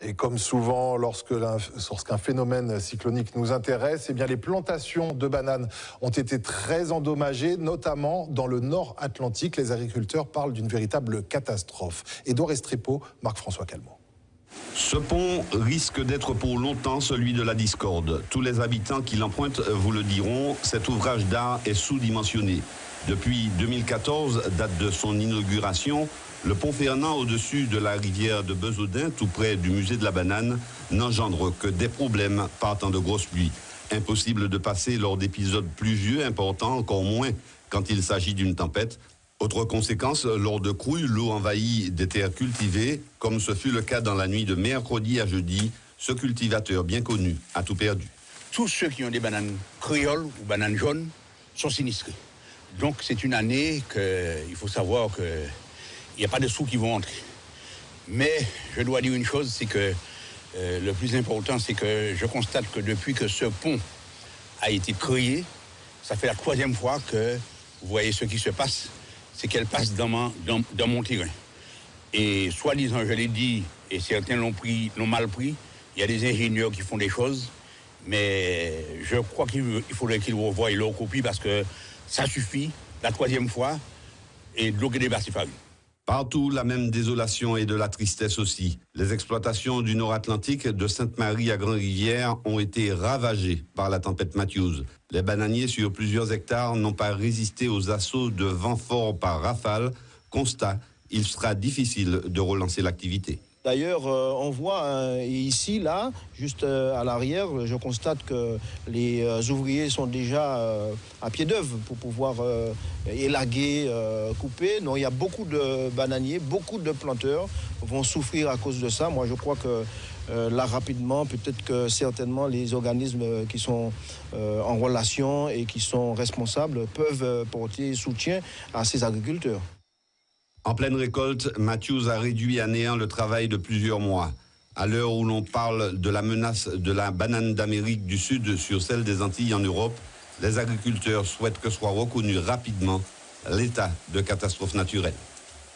Et comme souvent, lorsqu'un phénomène cyclonique nous intéresse, eh bien les plantations de bananes ont été très endommagées, notamment dans le nord Atlantique. Les agriculteurs parlent d'une véritable catastrophe. Édouard Estrepo, Marc-François Calmont. Ce pont risque d'être pour longtemps celui de la discorde. Tous les habitants qui l'empruntent vous le diront, cet ouvrage d'art est sous-dimensionné. Depuis 2014, date de son inauguration, le pont Fernand au-dessus de la rivière de Besaudin, tout près du musée de la banane, n'engendre que des problèmes par temps de grosses pluies. Impossible de passer lors d'épisodes pluvieux importants, encore moins quand il s'agit d'une tempête. Autre conséquence, lors de crouilles, l'eau envahit des terres cultivées, comme ce fut le cas dans la nuit de mercredi à jeudi. Ce cultivateur bien connu a tout perdu. Tous ceux qui ont des bananes créoles ou bananes jaunes sont sinistrés. Donc c'est une année qu'il faut savoir qu'il n'y a pas de sous qui vont entrer. Mais je dois dire une chose, c'est que le plus important, c'est que je constate que depuis que ce pont a été créé, ça fait la 3e fois que vous voyez ce qui se passe, c'est qu'elle passe dans mon terrain. Et soi-disant, je l'ai dit, et certains l'ont mal pris, il y a des ingénieurs qui font des choses, mais je crois qu'il faudrait qu'ils revoient leur copie parce que ça suffit, la 3e fois, et de l'eau qui débarque, c'est pas vu. Partout, la même désolation et de la tristesse aussi. Les exploitations du Nord-Atlantique, de Sainte-Marie à Grand-Rivière, ont été ravagées par la tempête Matthews. Les bananiers sur plusieurs hectares n'ont pas résisté aux assauts de vent fort par rafale. Constat, il sera difficile de relancer l'activité. D'ailleurs, on voit ici, là, juste à l'arrière, je constate que les ouvriers sont déjà à pied d'œuvre pour pouvoir élaguer, couper. Donc, il y a beaucoup de bananiers, beaucoup de planteurs vont souffrir à cause de ça. Moi, je crois que là, rapidement, peut-être que certainement les organismes qui sont en relation et qui sont responsables peuvent porter soutien à ces agriculteurs. En pleine récolte, Matthews a réduit à néant le travail de plusieurs mois. À l'heure où l'on parle de la menace de la banane d'Amérique du Sud sur celle des Antilles en Europe, les agriculteurs souhaitent que soit reconnu rapidement l'état de catastrophe naturelle.